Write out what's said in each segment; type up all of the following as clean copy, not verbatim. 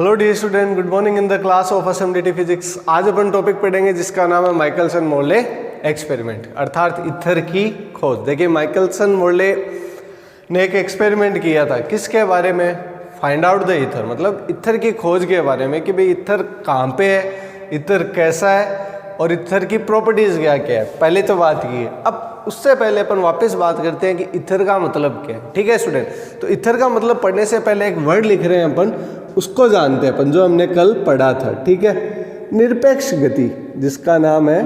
Hello dear student, good morning in the class of SMDT physics. आज अपन topic पढ़ेंगे जिसका नाम है माइकलसन मोर्ले एक्सपेरिमेंट, अर्थात ईथर की खोज। देखिए, माइकलसन मोर्ले ने एक एक्सपेरिमेंट किया था किसके बारे में? फाइंड आउट द ईथर, मतलब ईथर की खोज के बारे में कि भाई ईथर कहाँ पे है, ईथर कैसा है और ईथर की प्रॉपर्टीज क्या क्या है। पहले तो बात की है। अब उससे पहले अपन वापस बात करते हैं कि ईथर का मतलब क्या है। ठीक है स्टूडेंट, तो ईथर का मतलब पढ़ने से पहले एक वर्ड लिख रहे हैं अपन, उसको जानते हैं अपन, जो हमने कल पढ़ा था। ठीक है, निरपेक्ष गति, जिसका नाम है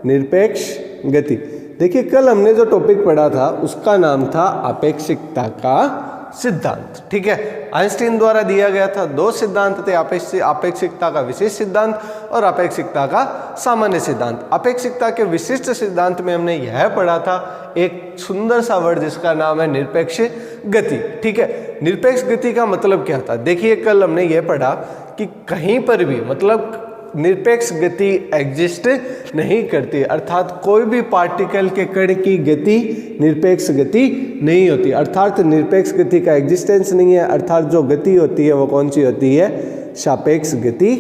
निरपेक्ष गति। देखिए, कल हमने जो टॉपिक पढ़ा था उसका नाम था अपेक्षिकता का सिद्धांत। ठीक है, आइंस्टीन द्वारा दिया गया था। दो सिद्धांत थे, अपेक्षिकता का विशिष्ट सिद्धांत और अपेक्षिकता का सामान्य सिद्धांत। अपेक्षिकता के विशिष्ट सिद्धांत में हमने यह पढ़ा था एक सुंदर सा वर्ड जिसका नाम है निरपेक्ष गति। ठीक है, निरपेक्ष गति का मतलब क्या था? देखिए, कल हमने यह पढ़ा कि कहीं पर भी, मतलब निरपेक्ष गति एग्जिस्ट नहीं करती, अर्थात कोई भी पार्टिकल के कण की गति निरपेक्ष गति नहीं होती, अर्थात निरपेक्ष गति का एग्जिस्टेंस नहीं है। अर्थात जो गति होती है वो कौन सी होती है? सापेक्ष गति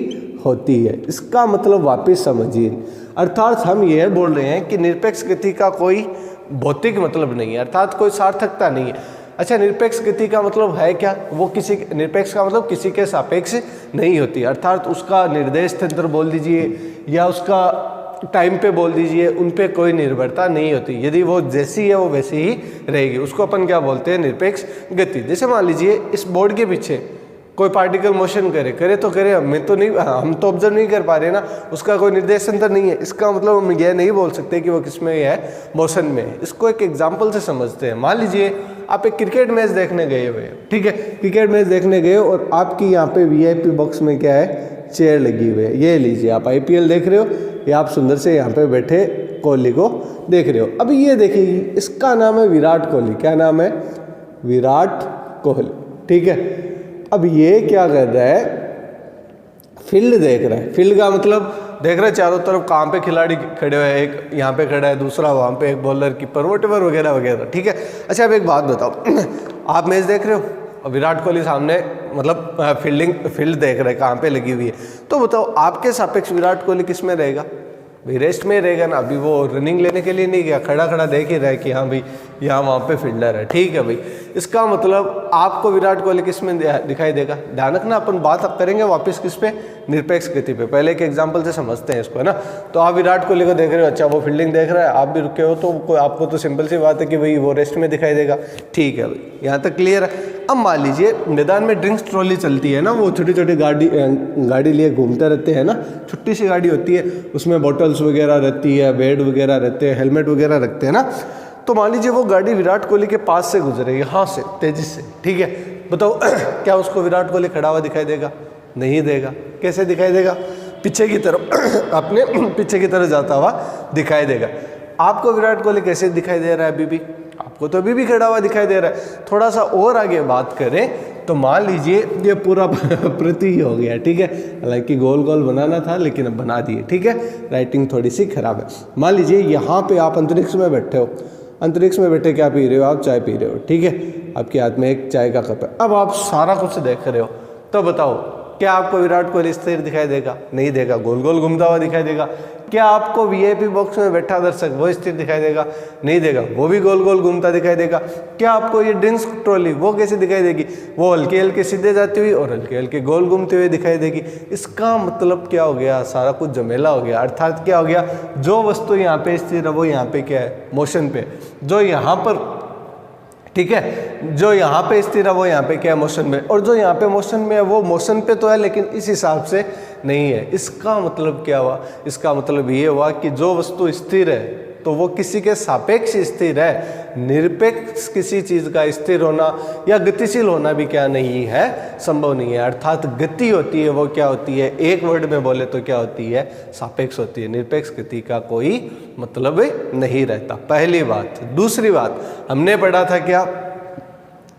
होती है। इसका मतलब वापस समझिए, अर्थात हम यह बोल रहे हैं कि निरपेक्ष गति का कोई भौतिक मतलब नहीं है, अर्थात कोई सार्थकता नहीं है। अच्छा, निरपेक्ष गति का मतलब है क्या? वो किसी, निरपेक्ष का मतलब किसी के सापेक्ष नहीं होती, अर्थात उसका निर्देश तंत्र बोल दीजिए या उसका टाइम पे बोल दीजिए, उन पे कोई निर्भरता नहीं होती। यदि वो जैसी है वो वैसी ही रहेगी, उसको अपन क्या बोलते हैं? निरपेक्ष गति। जैसे मान लीजिए इस बोर्ड के पीछे कोई पार्टिकल मोशन करे तो करे, मैं तो नहीं, हम तो ऑब्जर्व नहीं कर पा रहे ना, उसका कोई निर्देश तंत्र नहीं है। इसका मतलब हम यह नहीं बोल सकते कि वो किस में है, मोशन में है। इसको एक एग्जांपल से समझते हैं। मान लीजिए आप एक क्रिकेट मैच देखने गए हुए हैं। ठीक है, क्रिकेट मैच देखने गए और आपकी यहाँ पे वीआईपी बॉक्स में क्या है? चेयर लगी हुई है। ये लीजिए, आप आईपीएल देख रहे हो या आप सुंदर से यहाँ पे बैठे कोहली को देख रहे हो। अभी ये देखिए, इसका नाम है विराट कोहली। क्या नाम है? विराट कोहली। ठीक है, अब ये क्या कर रहा है? फील्ड देख रहा है। फील्ड का मतलब देख रहे हैं चारों तरफ कहाँ पे खिलाड़ी खड़े हुए हैं, एक यहाँ पे खड़ा है, दूसरा वहाँ पे, एक बॉलर, कीपर, वॉटेवर वगैरह वगैरह। ठीक है, अच्छा अब एक बात बताओ, आप मैच देख रहे हो और विराट कोहली सामने, मतलब फील्ड देख रहे हैं कहाँ पे लगी हुई है, तो बताओ आपके सापेक्ष विराट कोहली किस में रहेगा? भाई रेस्ट में रहेगा ना। अभी वो रनिंग लेने के लिए नहीं गया, खड़ा खड़ा देख ही रहा है कि हाँ भाई यहाँ वहाँ पे फील्डर है। ठीक है भाई, इसका मतलब आपको विराट कोहली किस में दिखाई देगा? ध्यान रखना, अपन बात अब करेंगे वापस किस पे? निरपेक्ष गति पे। पहले एक एग्जांपल से समझते हैं इसको, है ना। तो आप विराट कोहली को देख रहे हो, अच्छा वो फील्डिंग देख रहा है, आप भी रुके हो, तो आपको तो सिंपल सी बात है कि भाई वो रेस्ट में दिखाई देगा। ठीक है भाई, यहाँ तक क्लियर है। अब मान लीजिए मैदान में ड्रिंक्स ट्रॉली चलती है ना, वो छोटी छोटी गाड़ी लिए घूमते रहते हैं ना, छोटी सी गाड़ी होती है, उसमें बॉटल्स वगैरह रहती है, बेड वगैरह रहते हैं, हेलमेट वगैरह रखते हैं ना। तो मान लीजिए वो गाड़ी विराट कोहली के पास से गुजरे, यहाँ से तेजी से। ठीक है, बताओ क्या उसको विराट कोहली खड़ा हुआ दिखाई देगा? नहीं देगा। कैसे दिखाई देगा? पीछे की तरफ, अपने पीछे की तरफ जाता हुआ दिखाई देगा। आपको विराट कोहली कैसे दिखाई दे रहा है? अभी भी आपको तो अभी भी खड़ा हुआ दिखाई दे रहा है। थोड़ा सा और आगे बात करें तो मान लीजिए ये पूरा प्रति हो गया। ठीक है, हालांकि गोल गोल बनाना था लेकिन अब बना दिए। ठीक है, राइटिंग थोड़ी सी खराब है। मान लीजिए यहाँ पे आप अंतरिक्ष में बैठे हो, अंतरिक्ष में बैठे क्या पी रहे हो? आप चाय पी रहे हो। ठीक है, आपके हाथ में एक चाय का कप है। अब आप सारा कुछ देख रहे हो, तो बताओ क्या आपको विराट कोहली स्थिर दिखाई देगा? नहीं देगा, गोल गोल घूमता हुआ दिखाई देगा। क्या आपको वीआईपी बॉक्स में बैठा दर्शक वो स्थिर दिखाई देगा? नहीं देगा, वो भी गोल गोल घूमता दिखाई देगा। क्या आपको ये ड्रिंक्स ट्रॉली वो कैसे दिखाई देगी? वो हल्के हल्के सीधे जाती हुई और हल्के हल्के गोल घूमते हुए दिखाई देगी। इसका मतलब क्या हो गया? सारा कुछ जमेला हो गया। अर्थात क्या हो गया? जो वस्तु यहाँ पे स्थिर है वो यहाँ पे क्या है? मोशन पे। जो यहाँ पर, ठीक है, जो यहाँ पे स्थिर है वो यहाँ पे क्या है? मोशन में। और जो यहाँ पे मोशन में है वो मोशन पे तो है लेकिन इस हिसाब से नहीं है। इसका मतलब क्या हुआ? इसका मतलब ये हुआ कि जो वस्तु स्थिर है तो वो किसी के सापेक्ष स्थिर है। निरपेक्ष किसी चीज का स्थिर होना या गतिशील होना भी क्या नहीं है? संभव नहीं है। अर्थात गति होती है वो क्या होती है? एक वर्ड में बोले तो क्या होती है? सापेक्ष होती है। निरपेक्ष गति का कोई मतलब नहीं रहता, पहली बात। दूसरी बात हमने पढ़ा था क्या?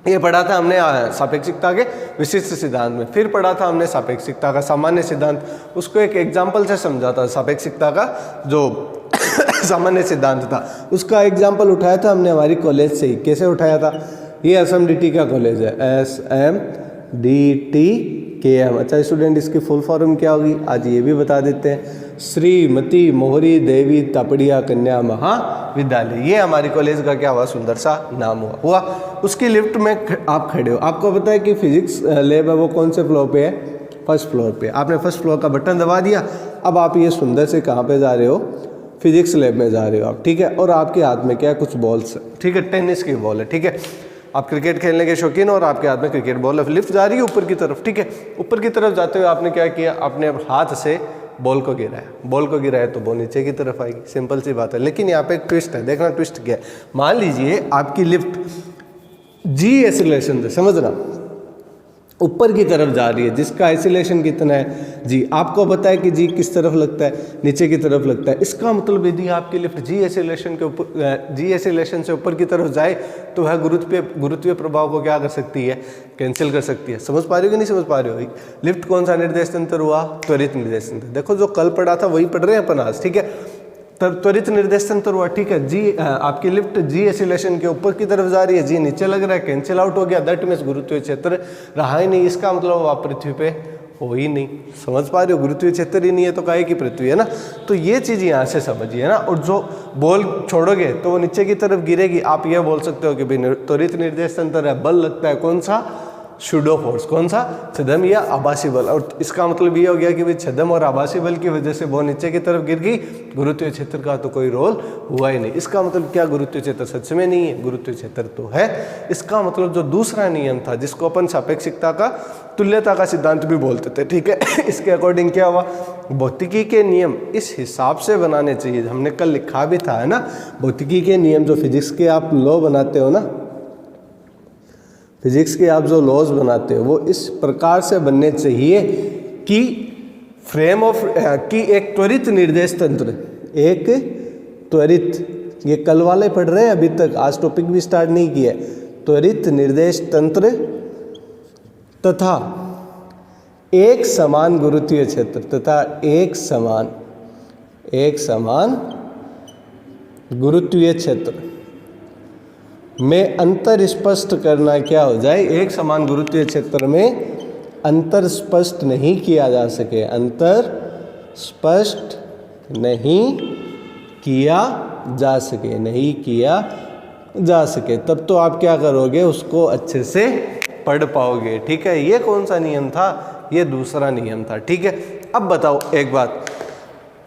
ये पढ़ा था हमने सापेक्षिकता के विशिष्ट सिद्धांत में। फिर पढ़ा था हमने सापेक्षिकता का सामान्य सिद्धांत। उसको एक एग्जाम्पल से समझा था। सापेक्षिकता का जो सामान्य सिद्धांत था उसका एग्जाम्पल उठाया था हमने हमारी कॉलेज से ही। कैसे उठाया था? ये एसएमडीटी का कॉलेज है, SMDT KM। अच्छा स्टूडेंट, इसकी फुल फॉर्म क्या होगी आज ये भी बता देते हैं। श्रीमती मोहरी देवी तापड़िया कन्या महाविद्यालय, ये हमारी कॉलेज का क्या हुआ, सुंदर सा नाम हुआ। उसकी लिफ्ट में आप खड़े हो, आपको पता है कि फिजिक्स लैब है वो कौन से फ्लोर पे है, फर्स्ट फ्लोर पे। आपने फर्स्ट फ्लोर का बटन दबा दिया, अब आप ये सुंदर से कहाँ पे जा रहे हो, फिजिक्स लैब में जा रहे हो आप, ठीक है। और आपके हाथ में क्या है, कुछ बॉल्स है, ठीक है, टेनिस की बॉल है, ठीक है। आप क्रिकेट खेलने के शौकीन हो और आपके हाथ में क्रिकेट बॉल है, लिफ्ट जा रही है ऊपर की तरफ, ठीक है। ऊपर की तरफ जाते हुए आपने क्या किया, आपने हाथ से बॉल को गिराया, बॉल को गिराया तो वो नीचे की तरफ आएगी, सिंपल सी बात है। लेकिन यहाँ पे एक ट्विस्ट है, देखना ट्विस्ट क्या है। मान लीजिए आपकी लिफ्ट जी एसिलेशन से, समझना, ऊपर की तरफ जा रही है, जिसका आइसोलेशन कितना है जी, आपको पता है कि जी किस तरफ लगता है, नीचे की तरफ लगता है। इसका मतलब यदि आपकी लिफ्ट जी एसिलेशन के ऊपर, जी एसिलेशन से ऊपर की तरफ जाए तो वह गुरुत्वीय प्रभाव को क्या कर सकती है, कैंसिल कर सकती है। समझ पा रहे हो कि नहीं समझ पा रहे हो। लिफ्ट कौन सा निर्देश तंत्र हुआ, त्वरित निर्देश तंत्र। देखो जो कल पढ़ा था वही पढ़ रहे हैं अपन आज, ठीक है। त्वरित निर्देश तंत्र हुआ, ठीक है जी। आपकी लिफ्ट जी एसिलेशन के ऊपर की तरफ जा रही है, जी नीचे लग रहा है, कैंसिल आउट हो गया, दैट मीन्स गुरुत्वीय क्षेत्र रहा ही नहीं। इसका मतलब आप पृथ्वी पे हो ही नहीं। समझ पा रहे हो, गुरुत्वीय क्षेत्र ही नहीं है तो काहे की पृथ्वी है ना। तो ये चीज़ यहाँ से समझिए ना। और जो बॉल छोड़ोगे तो वो नीचे की तरफ गिरेगी। आप ये बोल सकते हो कि भाई त्वरित निर्देश तंत्र है, बल लगता है कौन सा, शूडो फोर्स, कौन सा, छद्म या आभासी बल। और इसका मतलब ये हो गया कि भाई छद्म और आभासी बल की वजह से वो नीचे की तरफ गिर गई, गुरुत्वीय क्षेत्र का तो कोई रोल हुआ ही नहीं। इसका मतलब क्या, गुरुत्वीय क्षेत्र सच में नहीं है, गुरुत्वीय क्षेत्र तो है। इसका मतलब जो दूसरा नियम था जिसको अपन सापेक्षिकता का, तुल्यता का सिद्धांत भी बोलते थे, ठीक है, इसके अकॉर्डिंग क्या हुआ, भौतिकी के नियम इस हिसाब से बनाने चाहिए। हमने कल लिखा भी था है ना, भौतिकी के नियम जो फिजिक्स के आप लॉ बनाते हो ना, फिजिक्स के आप जो लॉज बनाते हो वो इस प्रकार से बनने चाहिए कि फ्रेम ऑफ कि एक त्वरित निर्देश तंत्र, एक त्वरित, ये कल वाले पढ़ रहे हैं अभी तक, आज टॉपिक भी स्टार्ट नहीं किया। त्वरित निर्देश तंत्र तथा एक समान गुरुत्वीय क्षेत्र तथा एक समान गुरुत्वीय क्षेत्र में अंतर स्पष्ट करना क्या हो जाए, एक समान गुरुत्वीय क्षेत्र में अंतर स्पष्ट नहीं किया जा सके, अंतर स्पष्ट नहीं किया जा सके, नहीं किया जा सके, तब तो आप क्या करोगे, उसको अच्छे से पढ़ पाओगे, ठीक है। ये कौन सा नियम था, ये दूसरा नियम था, ठीक है। अब बताओ एक बात,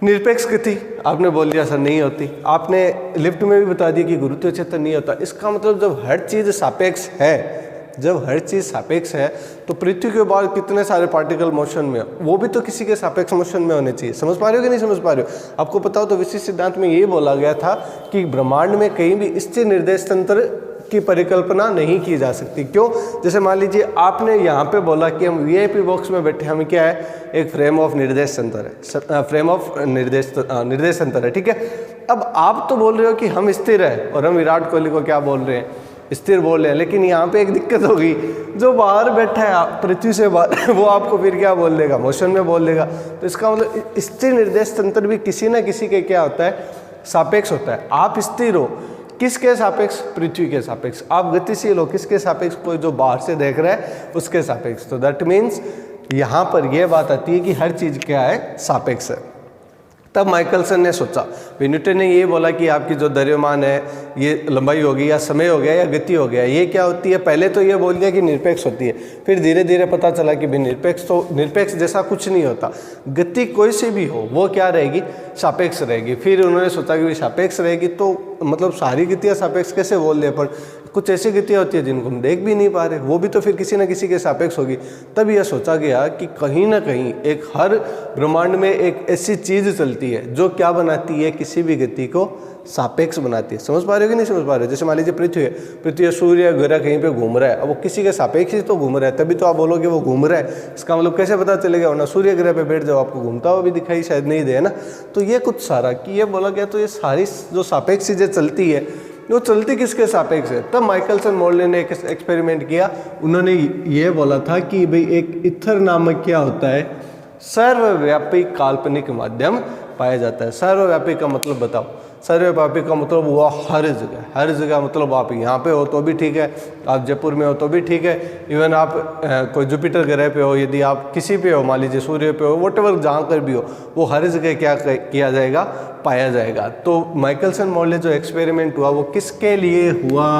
निरपेक्ष गति आपने बोल दिया सर नहीं होती, आपने लिफ्ट में भी बता दिया कि गुरुत्वीय क्षेत्र नहीं होता। इसका मतलब जब हर चीज़ सापेक्ष है, जब हर चीज़ सापेक्ष है तो पृथ्वी के बाद कितने सारे पार्टिकल मोशन में, वो भी तो किसी के सापेक्ष मोशन में होने चाहिए। समझ पा रहे हो कि नहीं समझ पा रहे हो। आपको पता हो तो विशिष्ट सिद्धांत में ये बोला गया था कि ब्रह्मांड में कहीं भी स्थिर निर्देश तंत्र की परिकल्पना नहीं की जा सकती। क्यों, जैसे मान लीजिए आपने यहाँ पे बोला कि हम वीआईपी बॉक्स में बैठे, हमें क्या है, एक फ्रेम ऑफ निर्देश तंत्र है, फ्रेम ऑफ निर्देश तंत्र है, ठीक है। अब आप तो बोल रहे हो कि हम स्थिर है और हम विराट कोहली को क्या बोल रहे हैं, स्थिर बोल रहे हैं। लेकिन यहाँ पे एक दिक्कत होगी, जो बाहर बैठा है पृथ्वी से बाहर वो आपको फिर क्या बोल देगा, मोशन में बोल देगा। तो इसका मतलब स्थिर निर्देश तंत्र भी किसी न किसी के क्या होता है, सापेक्ष होता है। आप स्थिर हो किसके सापेक्ष, पृथ्वी के सापेक्ष। आप गतिशील हो किसके सापेक्ष, कोई जो बाहर से देख रहा है उसके सापेक्ष। तो दैट मीन्स यहाँ पर यह बात आती है कि हर चीज़ क्या है, सापेक्ष है। तब माइकलसन ने सोचा, न्यूटन ने ये बोला कि आपकी जो द्रव्यमान है ये लंबाई होगी या समय हो गया या गति हो गया, ये क्या होती है। पहले तो ये बोल दिया कि निरपेक्ष होती है, फिर धीरे धीरे पता चला कि निरपेक्ष जैसा कुछ नहीं होता, गति कोई सी भी हो वो क्या रहेगी, सापेक्ष रहेगी। फिर उन्होंने सोचा कि सापेक्ष रहेगी तो मतलब सारी गतियाँ सापेक्ष कैसे बोल दे, पर कुछ ऐसी गतियाँ होती है जिनको हम देख भी नहीं पा रहे, वो भी तो फिर किसी न किसी के सापेक्ष होगी। तब यह सोचा गया कि कहीं ना कहीं एक हर ब्रह्मांड में एक ऐसी चीज़ चलती है जो क्या बनाती है, किसी भी गति को सापेक्ष बनाती है। समझ पा रहे हो कि नहीं समझ पा रहे हो। जैसे मान लीजिए पृथ्वी सूर्य ग्रह कहीं पे घूम रहा है, अब वो किसी के सापेक्ष ही तो घूम रहा है, तभी तो आप बोलोगे वो घूम रहा है। इसका मतलब कैसे पता चलेगा, वरना सूर्य ग्रह पे बैठ जाओ आपको घूमता हुआ भी दिखाई शायद नहीं दे ना। तो ये कुछ सारा कि ये बोला गया, तो ये सारी जो सापेक्ष चीज़ें चलती है वो चलती किसके सापेक्ष है। तब माइकलसन मोर्ले ने एक एक्सपेरिमेंट किया, उन्होंने ये बोला था कि भाई एक इथर नामक क्या होता है, सर्वव्यापी काल्पनिक माध्यम पाया जाता है। सर्वव्यापी का मतलब बताओ, सर्वव्यापी का मतलब हुआ हर जगह मतलब आप यहाँ पे हो तो भी ठीक है, आप जयपुर में हो तो भी ठीक है, इवन आप कोई जुपिटर ग्रह पे हो, यदि आप किसी पे हो, मान लीजिए सूर्य पे हो, वॉटएवर जहाँ कर भी हो, वो हर जगह क्या किया जाएगा, पाया जाएगा। तो माइकलसन मोर्ले जो एक्सपेरिमेंट हुआ वो किसके लिए हुआ,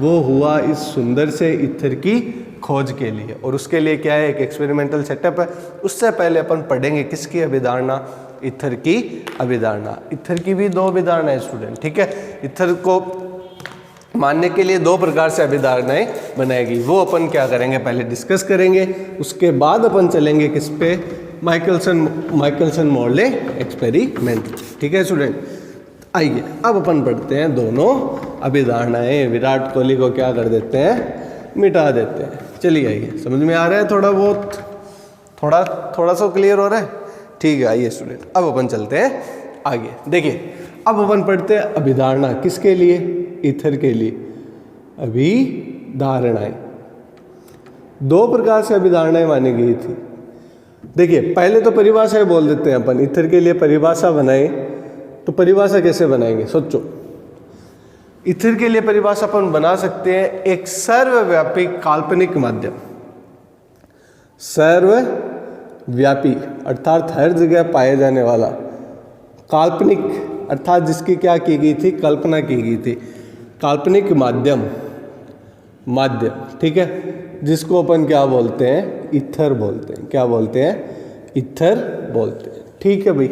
वो हुआ इस सुंदर से ईथर की खोज के लिए। और उसके लिए क्या है, एक एक्सपेरिमेंटल सेटअप है। उससे पहले अपन पढ़ेंगे किसकी अभिधारणा, ईथर की अभिधारणा। ईथर की भी 2 अभिधारणा है स्टूडेंट, ठीक है। ईथर को मानने के लिए 2 प्रकार से अभिधारणाएं बनाएगी, वो अपन क्या करेंगे पहले डिस्कस करेंगे, उसके बाद अपन चलेंगे किस पे, माइकलसन मोर्ले एक्सपेरिमेंट, ठीक है स्टूडेंट। आइए अब अपन पढ़ते हैं दोनों अभिधारणाएं। विराट कोहली को क्या कर देते हैं, मिटा देते हैं। चलिए आइए, समझ में आ रहा है थोड़ा बहुत, थोड़ा सा क्लियर हो रहा है, ठीक है। आइए स्टूडेंट अब अपन चलते हैं आगे। देखिए अब अपन पढ़ते हैं अभिधारणा किसके लिए, ईथर के लिए। अभिधारणाएं 2 प्रकार से अभिधारणाएं मानी गई थी। देखिए पहले तो परिभाषाएं बोल देते हैं अपन, ईथर के लिए परिभाषा बनाए तो परिभाषा कैसे बनाएंगे, सोचो। ईथर के लिए परिभाषा अपन बना सकते हैं एक सर्वव्यापी काल्पनिक माध्यम, सर्वव्यापी अर्थात हर जगह पाए जाने वाला, काल्पनिक अर्थात जिसकी क्या की गई थी, कल्पना की गई थी, काल्पनिक माध्यम, ठीक है, जिसको अपन क्या बोलते हैं, ईथर बोलते हैं। क्या बोलते हैं, ईथर बोलते हैं, ठीक है भाई।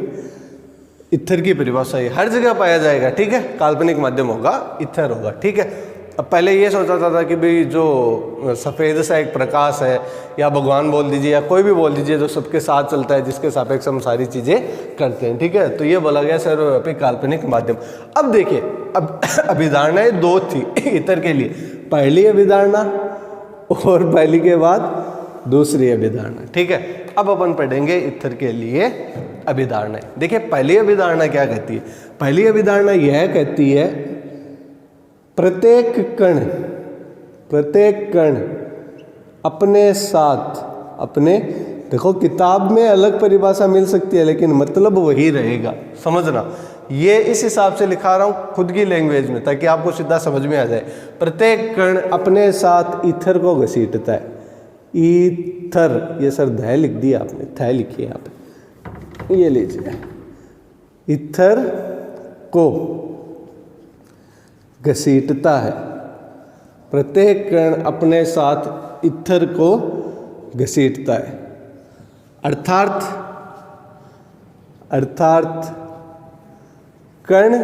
ईथर की परिभाषा ये हर जगह पाया जाएगा, ठीक है, काल्पनिक माध्यम होगा, ईथर होगा, ठीक है। अब पहले ये सोचा था कि भाई जो सफ़ेद सा एक प्रकाश है, या भगवान बोल दीजिए या कोई भी बोल दीजिए, जो सबके साथ चलता है, जिसके सापेक्ष हम सारी चीज़ें करते हैं, ठीक है, तो ये बोला गया सर्वव्यापी काल्पनिक माध्यम। अब देखिए अब अभिधारणाएं 2 थी ईथर के लिए, पहली अभिधारणा और पहली के बाद दूसरी अभिधारणा, ठीक है। अब अपन पढ़ेंगे ईथर के लिए अभिधारणाएं। देखिए पहली अभिधारणा क्या कहती है, पहली अभिधारणा यह कहती है प्रत्येक कण अपने साथ अपने, देखो किताब में अलग परिभाषा मिल सकती है लेकिन मतलब वही रहेगा, समझना। ये इस हिसाब से लिखा रहा हूँ खुद की लैंग्वेज में, ताकि आपको सीधा समझ में आ जाए। प्रत्येक कण अपने साथ ईथर को घसीटता है। ईथर, ये सर ध लिख दिया आपने, थ लिखिए यहाँ पे, ये लीजिए, ईथर को घसीटता है। प्रत्येक कण अपने साथ ईथर को घसीटता है, अर्थात कण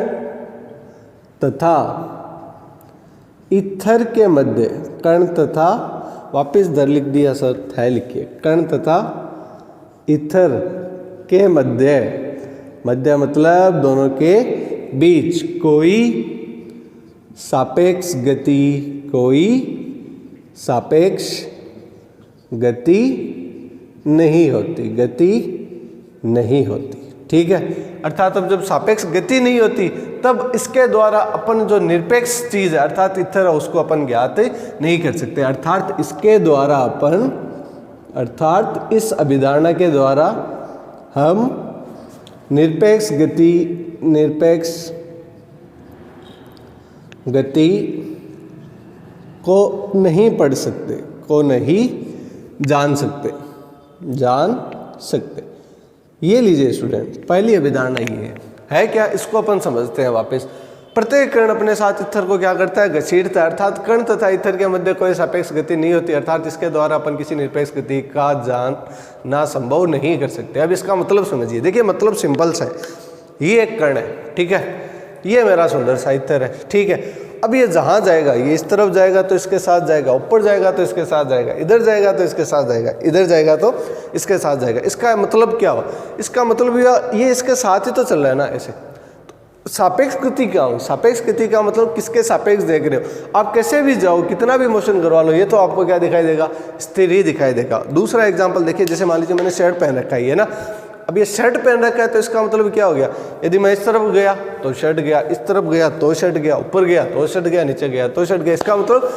तथा ईथर के मध्य, कण तथा, वापस दर लिख दिया सर, थ लिखिए, कण तथा ईथर के मध्य मतलब दोनों के बीच कोई सापेक्ष गति नहीं होती, ठीक है। अर्थात अब जब सापेक्ष गति नहीं होती तब इसके द्वारा अपन जो निरपेक्ष चीज है अर्थात ईथर है उसको अपन ज्ञात नहीं कर सकते। अर्थात इसके द्वारा अपन, अर्थात इस अभिधारणा के द्वारा हम निरपेक्ष गति को नहीं पढ़ सकते, को नहीं जान सकते। ये लीजिए स्टूडेंट, पहली अभिधारणा ये है क्या, इसको अपन समझते हैं वापस। प्रत्येक कण अपने साथ ईथर को क्या करता है, घसीटता है। अर्थात कण तथा ईथर के मध्य कोई सापेक्ष गति नहीं होती, अर्थात इसके द्वारा अपन किसी निरपेक्ष गति का जानना संभव नहीं कर सकते। अब इसका मतलब समझिए, देखिए मतलब सिंपल सा है। ये एक कण है, ठीक है, ये मेरा सुंदर सा ईथर है, ठीक है। अब ये जहाँ जाएगा, ये इस तरफ जाएगा तो इसके साथ जाएगा, ऊपर जाएगा तो इसके साथ जाएगा, इधर जाएगा तो इसके साथ जाएगा, इधर जाएगा तो इसके साथ जाएगा। इसका मतलब क्या हुआ, इसका मतलब ये इसके साथ ही तो चल रहा है ना ऐसे। सापेक्ष गति क्या हो, सापेक्ष गति का मतलब किसके सापेक्ष देख रहे हो आप, कैसे भी जाओ, कितना भी मोशन करवा लो, ये तो आपको क्या दिखाई देगा, स्थिर ही दिखाई देगा। दूसरा एग्जाम्पल देखिए, जैसे मान लीजिए मैंने शर्ट पहन रखा है ना, अब ये शर्ट पहन रखा है तो इसका मतलब क्या हो गया, यदि मैं इस तरफ गया तो शर्ट गया, इस तरफ गया तो शर्ट गया, ऊपर गया तो शर्ट गया, नीचे गया तो शर्ट गया। इसका मतलब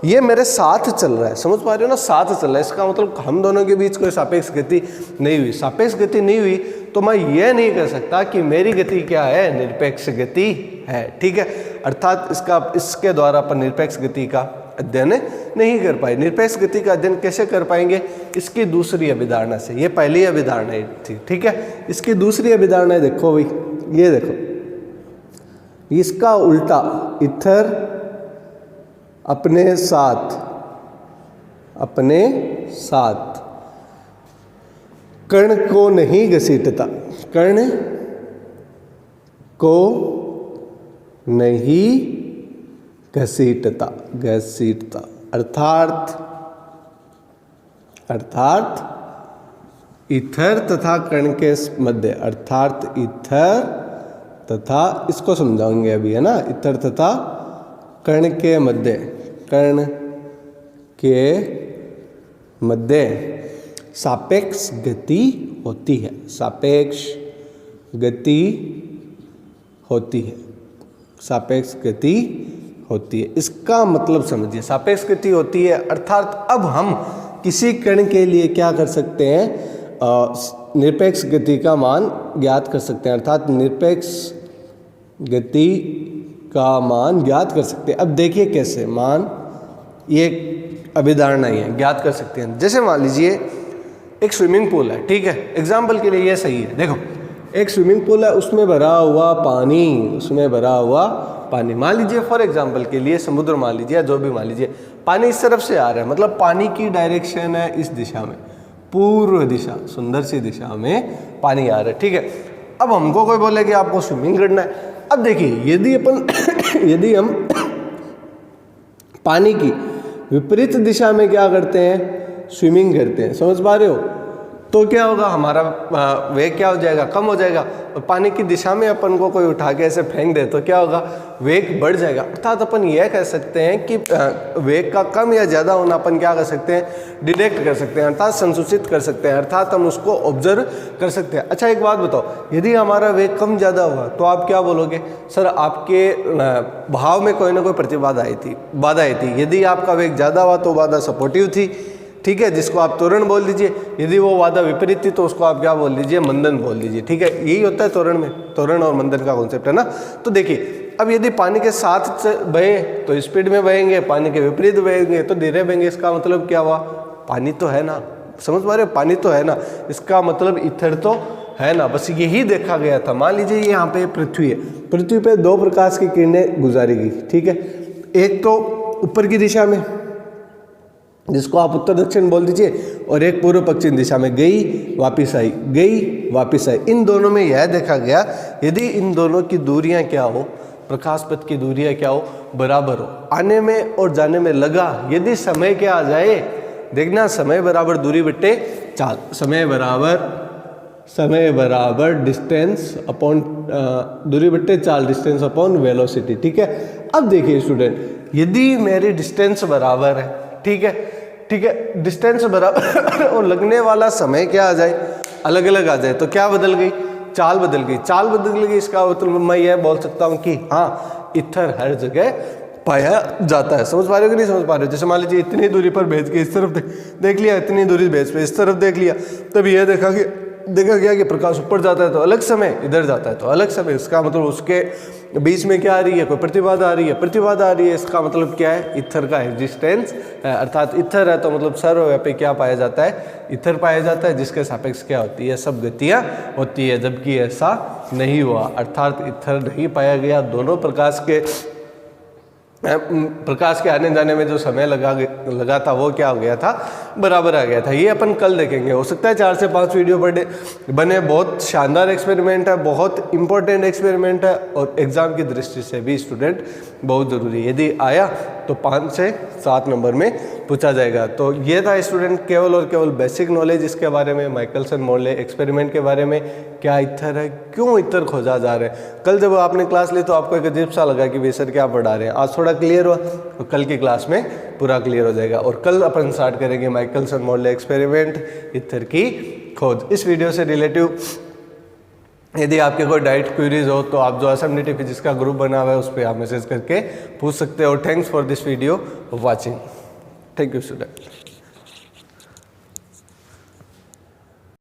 ये मेरे साथ चल रहा है, समझ पा रहे हो ना, साथ चल रहा है, इसका मतलब हम दोनों के बीच कोई सापेक्ष गति नहीं हुई। सापेक्ष गति नहीं हुई तो मैं ये नहीं कह सकता कि मेरी गति क्या है, निरपेक्ष गति है, ठीक है। अर्थात इसके द्वारा अपन निरपेक्ष गति का अध्ययन नहीं कर पाए। निरपेक्ष गति का अध्ययन कैसे कर पाएंगे, इसकी दूसरी अभिधारणा से। ये पहली अभिधारणा थी, ठीक है। इसकी दूसरी अभिधारणा देखो भाई, ये देखो, इसका उल्टा, इथर अपने साथ कण को नहीं घसीटता, कण को नहीं घसीटता, अर्थात इथर तथा कण के मध्य, अर्थात इथर तथा, इसको समझाएंगे अभी, है ना, इथर तथा कण के मध्य सापेक्ष गति होती है, सापेक्ष गति होती है। इसका मतलब समझिए, सापेक्ष गति होती है अर्थात अब हम किसी कण के लिए क्या कर सकते हैं, निरपेक्ष गति का मान ज्ञात कर सकते हैं, अर्थात निरपेक्ष गति का मान ज्ञात कर सकते हैं। अब देखिए कैसे, मान, ये अभिधारणा ही है, ज्ञात कर सकते हैं। जैसे मान लीजिए एक स्विमिंग पूल है, ठीक है, एग्जाम्पल के लिए ये सही है। देखो एक स्विमिंग पूल है, उसमें भरा हुआ पानी, मान लीजिए फॉर एग्जाम्पल के लिए समुद्र मान लीजिए, जो भी मान लीजिए, पानी इस तरफ से आ रहा है, मतलब पानी की डायरेक्शन है इस दिशा में, पूर्व दिशा, सुंदर सी दिशा में पानी आ रहा है, ठीक है। अब हमको कोई बोले कि आपको स्विमिंग करना है। अब देखिए यदि हम पानी की विपरीत दिशा में क्या करते हैं, स्विमिंग करते हैं, समझ पा रहे हो, तो क्या होगा, हमारा वेग क्या हो जाएगा, कम हो जाएगा। और पानी की दिशा में अपन को कोई उठा के ऐसे फेंक दे तो क्या होगा, वेग बढ़ जाएगा। अर्थात अपन यह कह सकते हैं कि वेग का कम या ज़्यादा होना अपन क्या कर सकते हैं, डिटेक्ट कर सकते हैं, अर्थात संसूचित कर सकते हैं, अर्थात हम उसको ऑब्जर्व कर सकते हैं। अच्छा एक बात बताओ, यदि हमारा वेग कम ज़्यादा हुआ तो आप क्या बोलोगे, सर आपके भाव में कोई ना कोई प्रतिबाधा बाधा आई थी। यदि आपका वेग ज़्यादा हुआ तो बाधा सपोर्टिव थी, ठीक है, जिसको आप त्वरण बोल दीजिए। यदि वो बाधा विपरीत थी तो उसको आप क्या बोल दीजिए, मंदन बोल दीजिए, ठीक है। यही होता है त्वरण में, त्वरण और मंदन का कॉन्सेप्ट है ना। तो देखिए अब यदि पानी के साथ बहे तो स्पीड में बहेंगे, पानी के विपरीत बहेंगे तो धीरे बहेंगे। इसका मतलब क्या हुआ, पानी तो है ना, समझ पा रहे हो, पानी तो है ना, इसका मतलब ईथर तो है ना। बस यही देखा गया था। मान लीजिए यहाँ पे पृथ्वी है, पृथ्वी पे दो प्रकाश की किरणें गुजारी गई, ठीक है। एक तो ऊपर की दिशा में, जिसको आप उत्तर दक्षिण बोल दीजिए, और एक पूर्व पश्चिम दिशा में, गई वापिस आई, गई वापिस आई। इन दोनों में यह देखा गया, यदि इन दोनों की दूरियां क्या हो, प्रकाश पथ की दूरियां क्या हो, बराबर हो, आने में और जाने में लगा, यदि समय क्या आ जाए, देखना समय बराबर दूरी बट्टे चाल, समय बराबर डिस्टेंस अपॉन दूरी बट्टे चाल, डिस्टेंस अपॉन वेलोसिटी, ठीक है। अब देखिए स्टूडेंट, यदि मेरी डिस्टेंस बराबर है, ठीक है, डिस्टेंस बराबर और लगने वाला समय क्या आ जाए, अलग अलग आ जाए, तो क्या बदल गई, चाल बदल गई। इसका मतलब मैं यह बोल सकता हूँ कि हाँ, ईथर हर जगह पाया जाता है। समझ पा रहे हो कि नहीं समझ पा रहे हो। जैसे मान लीजिए इतनी दूरी पर भेज के इस तरफ देख लिया, इतनी दूरी भेज पे इस तरफ देख लिया, तब यह देखा गया कि प्रकाश ऊपर जाता है तो अलग समय, इधर जाता है तो अलग समय। इसका मतलब उसके बीच में क्या आ रही है, कोई प्रतिबाधा आ रही है, इसका मतलब क्या है, ईथर का एग्जिस्टेंस है। अर्थात ईथर है तो मतलब सर्वव्यापी क्या पाया जाता है, ईथर पाया जाता है, जिसके सापेक्ष क्या होती है, सब गतियाँ होती है। जबकि ऐसा नहीं हुआ, अर्थात ईथर नहीं पाया गया। दोनों प्रकाश के आने जाने में जो समय लगा था वो क्या हो गया था, बराबर आ गया था। ये अपन कल देखेंगे। हो सकता है 4 से 5 वीडियो पर डे बने। बहुत शानदार एक्सपेरिमेंट है, बहुत इंपॉर्टेंट एक्सपेरिमेंट है, और एग्जाम की दृष्टि से भी स्टूडेंट बहुत ज़रूरी है। यदि आया तो 5 से 7 नंबर में पूछा जाएगा। तो ये था स्टूडेंट केवल और केवल बेसिक नॉलेज इसके बारे में, माइकलसन मोर्ले एक्सपेरिमेंट के बारे में, क्या ईथर है, क्यों ईथर खोजा जा रहा है। कल जब आपने क्लास ली तो आपको एक अजीब सा लगा कि वे सर क्या पढ़ा रहे हैं। आज थोड़ा क्लियर हुआ, तो कल की क्लास में पूरा क्लियर हो जाएगा। और कल अपन स्टार्ट करेंगे माइकलसन मोर्ले एक्सपेरिमेंट, ईथर की खोज। इस वीडियो से रिलेटिव यदि आपके कोई डाइट क्वेरीज हो तो आप जो असम फिजिक्स का ग्रुप बना हुआ है उस पर आप मैसेज करके पूछ सकते हो। Thanks for this video watching. Thank you student.